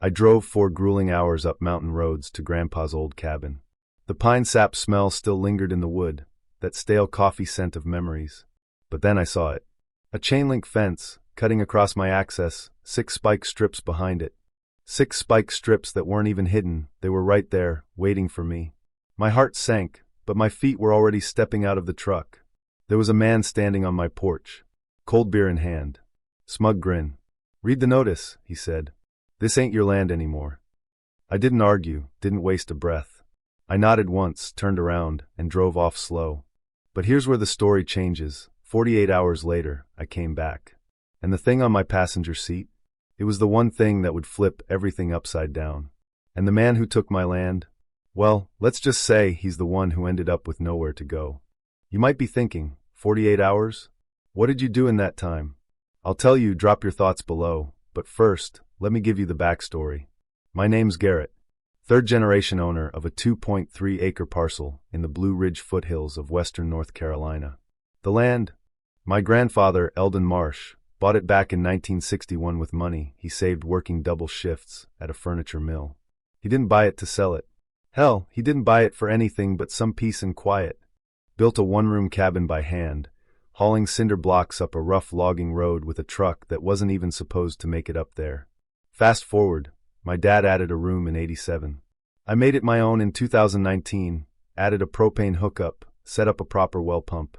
I drove 4 grueling hours up mountain roads to Grandpa's old cabin. The pine sap smell still lingered in the wood, that stale coffee scent of memories. But then I saw it. A chain-link fence, cutting across my access, 6 spike strips behind it. 6 spike strips that weren't even hidden, they were right there, waiting for me. My heart sank, but my feet were already stepping out of the truck. There was a man standing on my porch, cold beer in hand. Smug grin. "Read the notice," he said. "This ain't your land anymore." I didn't argue, didn't waste a breath. I nodded once, turned around, and drove off slow. But here's where the story changes. 48 hours later, I came back. And the thing on my passenger seat? It was the one thing that would flip everything upside down. And the man who took my land? Well, let's just say he's the one who ended up with nowhere to go. You might be thinking, 48 hours? What did you do in that time? I'll tell you, drop your thoughts below, but first, let me give you the backstory. My name's Garrett, third-generation owner of a 2.3-acre parcel in the Blue Ridge foothills of western North Carolina. The land? My grandfather, Eldon Marsh, bought it back in 1961 with money he saved working double shifts at a furniture mill. He didn't buy it to sell it. Hell, he didn't buy it for anything but some peace and quiet. Built a one-room cabin by hand, hauling cinder blocks up a rough logging road with a truck that wasn't even supposed to make it up there. Fast forward, my dad added a room in '87. I made it my own in 2019, added a propane hookup, set up a proper well pump.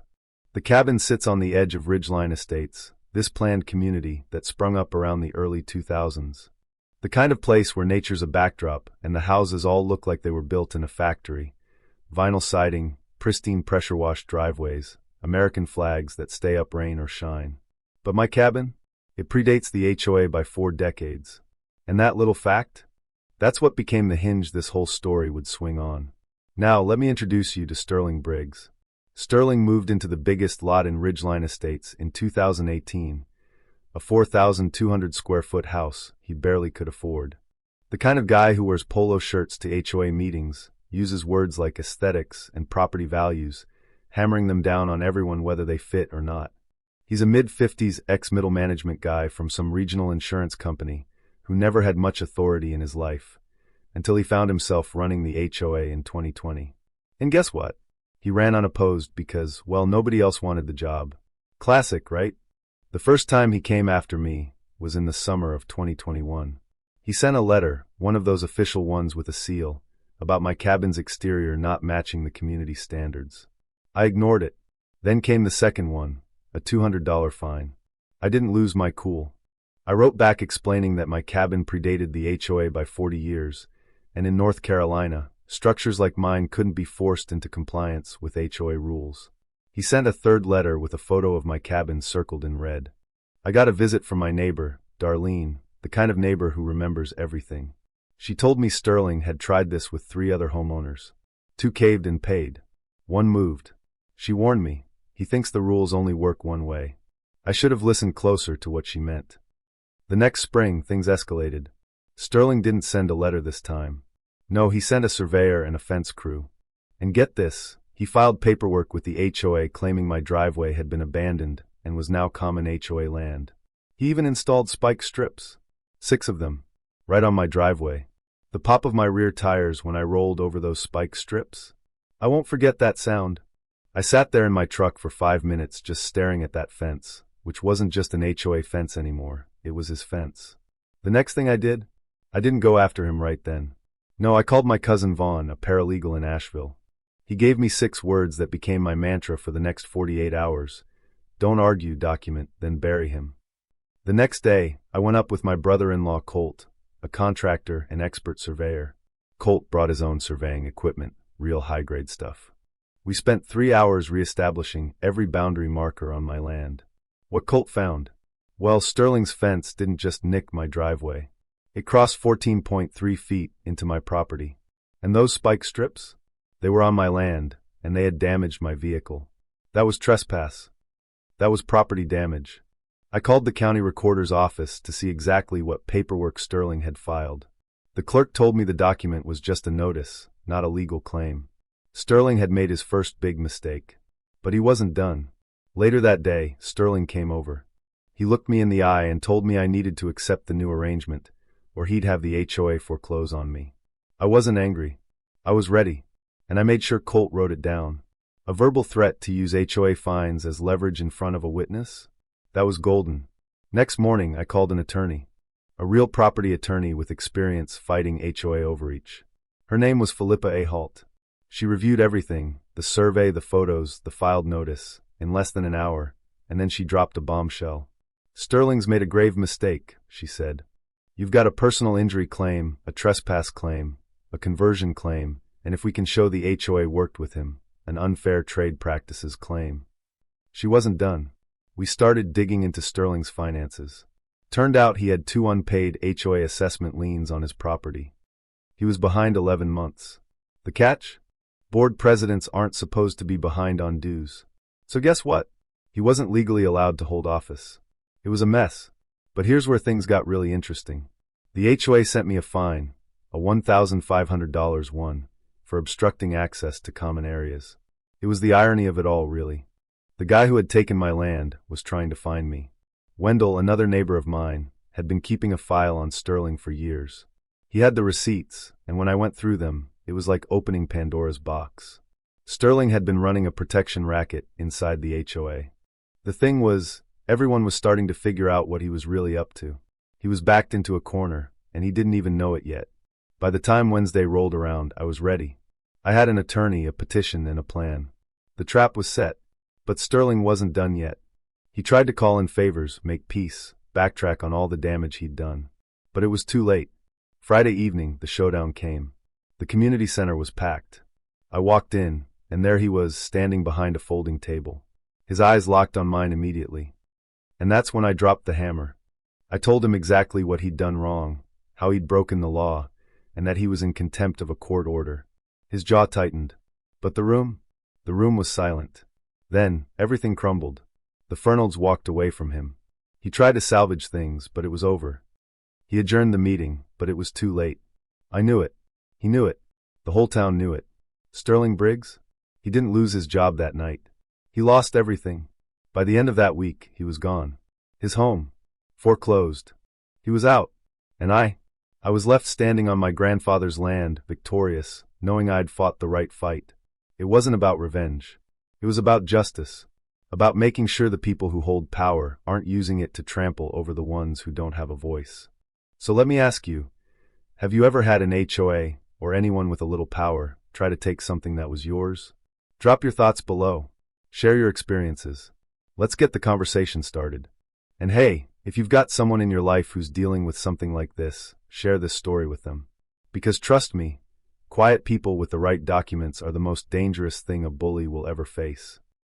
The cabin sits on the edge of Ridgeline Estates, this planned community that sprung up around the early 2000s. The kind of place where nature's a backdrop and the houses all look like they were built in a factory. Vinyl siding, pristine pressure-washed driveways, American flags that stay up rain or shine. But my cabin? It predates the HOA by 4 decades. And that little fact? That's what became the hinge this whole story would swing on. Now, let me introduce you to Sterling Briggs. Sterling moved into the biggest lot in Ridgeline Estates in 2018, a 4,200-square-foot house he barely could afford. The kind of guy who wears polo shirts to HOA meetings, uses words like aesthetics and property values, hammering them down on everyone whether they fit or not. He's a mid-50s ex-middle management guy from some regional insurance company who never had much authority in his life, until he found himself running the HOA in 2020. And guess what? He ran unopposed because, well, nobody else wanted the job. Classic, right? The first time he came after me was in the summer of 2021. He sent a letter, one of those official ones with a seal, about my cabin's exterior not matching the community standards. I ignored it. Then came the second one, a $200 fine. I didn't lose my cool. I wrote back explaining that my cabin predated the HOA by 40 years, and in North Carolina, structures like mine couldn't be forced into compliance with HOA rules. He sent a third letter with a photo of my cabin circled in red. I got a visit from my neighbor, Darlene, the kind of neighbor who remembers everything. She told me Sterling had tried this with 3 other homeowners. 2 caved and paid. 1 moved. She warned me, he thinks the rules only work one way. I should have listened closer to what she meant. The next spring, things escalated. Sterling didn't send a letter this time. No, he sent a surveyor and a fence crew. And get this, he filed paperwork with the HOA claiming my driveway had been abandoned and was now common HOA land. He even installed spike strips. 6 of them, right on my driveway. The pop of my rear tires when I rolled over those spike strips. I won't forget that sound. I sat there in my truck for 5 minutes just staring at that fence, which wasn't just an HOA fence anymore, it was his fence. The next thing I didn't go after him right then. No, I called my cousin Vaughn, a paralegal in Asheville. He gave me 6 words that became my mantra for the next 48 hours. Don't argue, document, then bury him. The next day, I went up with my brother-in-law Colt, a contractor and expert surveyor. Colt brought his own surveying equipment, real high-grade stuff. We spent 3 hours re-establishing every boundary marker on my land. What Colt found? Well, Sterling's fence didn't just nick my driveway. It crossed 14.3 feet into my property. And those spike strips? They were on my land, and they had damaged my vehicle. That was trespass. That was property damage. I called the county recorder's office to see exactly what paperwork Sterling had filed. The clerk told me the document was just a notice, not a legal claim. Sterling had made his first big mistake. But he wasn't done. Later that day, Sterling came over. He looked me in the eye and told me I needed to accept the new arrangement, or he'd have the HOA foreclose on me. I wasn't angry. I was ready, and I made sure Colt wrote it down. A verbal threat to use HOA fines as leverage in front of a witness? That was golden. Next morning, I called an attorney. A real property attorney with experience fighting HOA overreach. Her name was Philippa A. Halt. She reviewed everything, the survey, the photos, the filed notice, in less than an hour, and then she dropped a bombshell. Sterling's made a grave mistake, she said. You've got a personal injury claim, a trespass claim, a conversion claim, and if we can show the HOA worked with him, an unfair trade practices claim. She wasn't done. We started digging into Sterling's finances. Turned out he had 2 unpaid HOA assessment liens on his property. He was behind 11 months. The catch? Board presidents aren't supposed to be behind on dues. So guess what? He wasn't legally allowed to hold office. It was a mess. But here's where things got really interesting. The HOA sent me a fine, a $1,500 one, for obstructing access to common areas. It was the irony of it all, really. The guy who had taken my land was trying to find me. Wendell, another neighbor of mine, had been keeping a file on Sterling for years. He had the receipts, and when I went through them, it was like opening Pandora's box. Sterling had been running a protection racket inside the HOA. The thing was, everyone was starting to figure out what he was really up to. He was backed into a corner, and he didn't even know it yet. By the time Wednesday rolled around, I was ready. I had an attorney, a petition, and a plan. The trap was set, but Sterling wasn't done yet. He tried to call in favors, make peace, backtrack on all the damage he'd done. But it was too late. Friday evening, the showdown came. The community center was packed. I walked in, and there he was, standing behind a folding table. His eyes locked on mine immediately. And that's when I dropped the hammer. I told him exactly what he'd done wrong, how he'd broken the law, and that he was in contempt of a court order. His jaw tightened. But the room? The room was silent. Then, everything crumbled. The Fernalds walked away from him. He tried to salvage things, but it was over. He adjourned the meeting, but it was too late. I knew it. He knew it. The whole town knew it. Sterling Briggs? He didn't lose his job that night. He lost everything. By the end of that week, he was gone. His home. Foreclosed. He was out. And I was left standing on my grandfather's land, victorious, knowing I'd fought the right fight. It wasn't about revenge. It was about justice. About making sure the people who hold power aren't using it to trample over the ones who don't have a voice. So let me ask you, have you ever had an HOA, or anyone with a little power, try to take something that was yours? Drop your thoughts below. Share your experiences. Let's get the conversation started. And hey, if you've got someone in your life who's dealing with something like this, share this story with them. Because trust me, quiet people with the right documents are the most dangerous thing a bully will ever face.